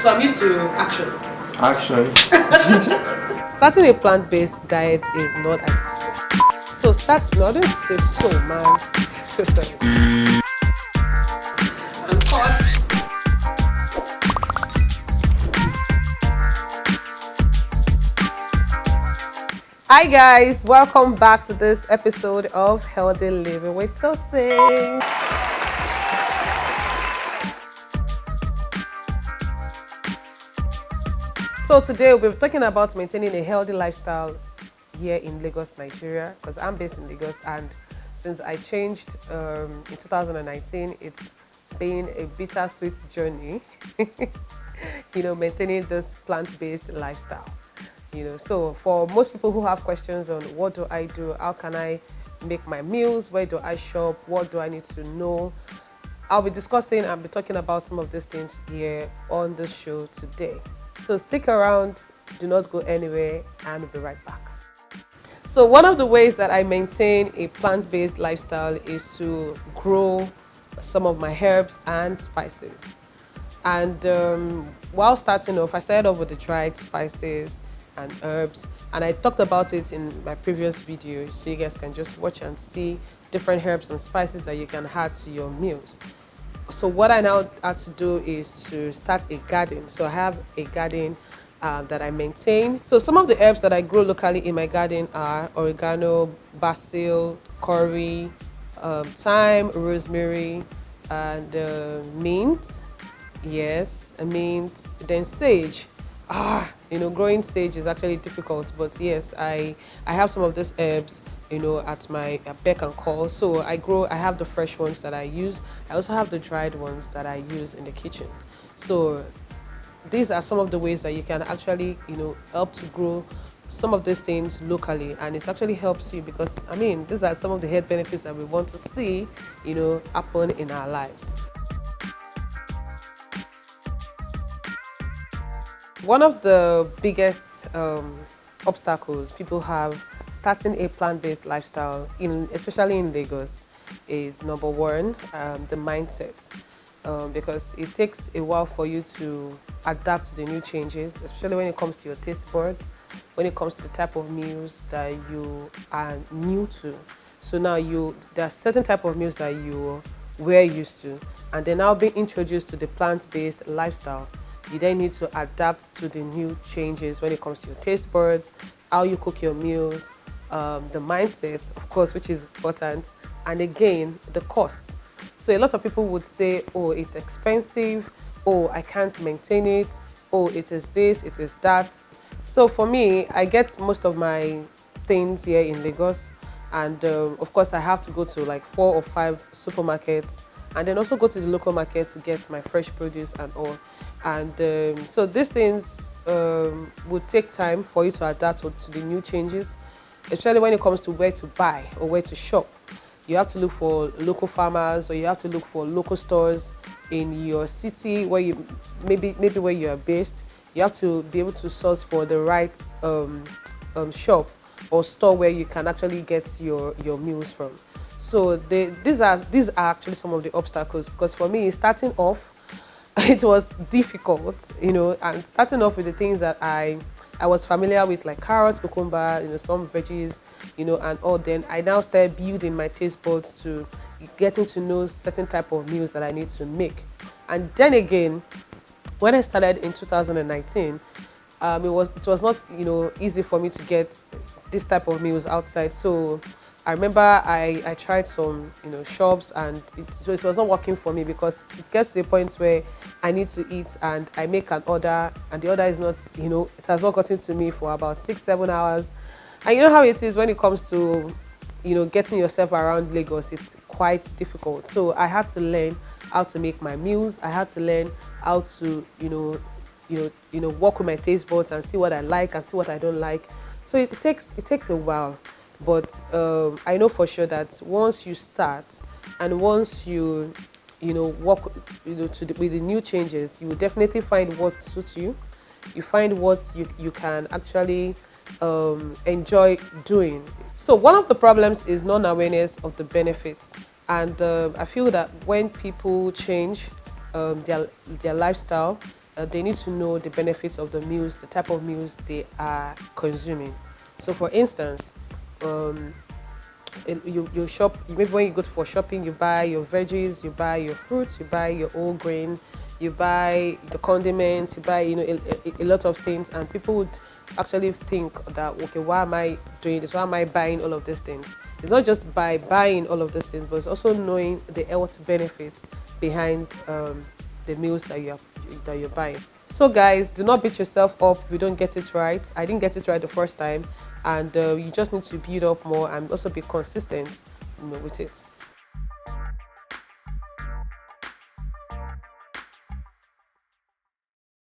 So I'm used to action. Action. Starting a plant-based diet is not as so no, I don't say so, man. I'm caught. Hi guys, welcome back to this episode of Healthy Living with Tosin. So today we'll be talking about maintaining a healthy lifestyle here in Lagos, Nigeria, because I'm based in Lagos, and since I changed in 2019, it's been a bittersweet journey, maintaining this plant-based lifestyle. So for most people who have questions on what do I do, how can I make my meals, where do I shop, what do I need to know, I'll be discussing and be talking about some of these things here on the show today. So stick around, do not go anywhere, and we'll be right back. So one of the ways that I maintain a plant-based lifestyle is to grow some of my herbs and spices. And while starting off, I started off with the dried spices and herbs, and I talked about it in my previous video, so you guys can just watch and see different herbs and spices that you can add to your meals. So what I now had to do is to start a garden. So I have a garden that I maintain. So some of the herbs that I grow locally in my garden are oregano, basil, curry, thyme, rosemary, and mint. Yes, mint. Then sage. Growing sage is actually difficult, but yes, I have some of these herbs at my beck and call. So I have the fresh ones that I use. I also have the dried ones that I use in the kitchen. So these are some of the ways that you can actually help to grow some of these things locally, and it actually helps you because these are some of the health benefits that we want to see happen in our lives. One of the biggest obstacles people have starting a plant-based lifestyle, especially in Lagos, is number one, the mindset. Because it takes a while for you to adapt to the new changes, especially when it comes to your taste buds, when it comes to the type of meals that you are new to. So now there are certain type of meals that you were used to, and they're now being introduced to the plant-based lifestyle. You then need to adapt to the new changes when it comes to your taste buds, how you cook your meals, the mindset, of course, which is important, and again, the cost. So a lot of people would say, oh, it's expensive, oh, I can't maintain it, oh, it is this, it is that. So for me, I get most of my things here in Lagos, and of course, I have to go to like 4 or 5 supermarkets, and then also go to the local market to get my fresh produce and all. And so these things would take time for you to adapt to the new changes, especially when it comes to where to buy or where to shop. You have to look for local farmers, or you have to look for local stores in your city where you maybe where you are based. You have to be able to source for the right shop or store where you can actually get your meals from. So these are actually some of the obstacles, because for me, starting off, it was difficult, and starting off with the things that I was familiar with, like carrots, cucumber, some veggies, and all. Then I now started building my taste buds to getting to know certain type of meals that I need to make. And then again, when I started in 2019, it was not easy for me to get this type of meals outside. So I remember I tried some shops, and it was not working for me, because it gets to the point where I need to eat and I make an order, and the order is not it has not gotten to me for about 6-7 hours. And you know how it is when it comes to getting yourself around Lagos. It's quite difficult. So I had to learn how to make my meals. I had to learn how to work with my taste buds and see what I like and see what I don't like. So it takes a while. But I know for sure that once you start, and once you work with the new changes, you will definitely find what suits you. You find what you can actually enjoy doing. So one of the problems is non-awareness of the benefits, and I feel that when people change their lifestyle, they need to know the benefits of the meals, the type of meals they are consuming. So, for instance, um, you shop. Maybe when you go for shopping, you buy your veggies, you buy your fruits, you buy your whole grain, you buy the condiments, you buy a lot of things, and people would actually think that, okay, why am I doing this? Why am I buying all of these things? It's not just by buying all of these things, but it's also knowing the health benefits behind the meals that you're buying. So guys, do not beat yourself up if you don't get it right. I didn't get it right the first time, and you just need to build up more and also be consistent, with it.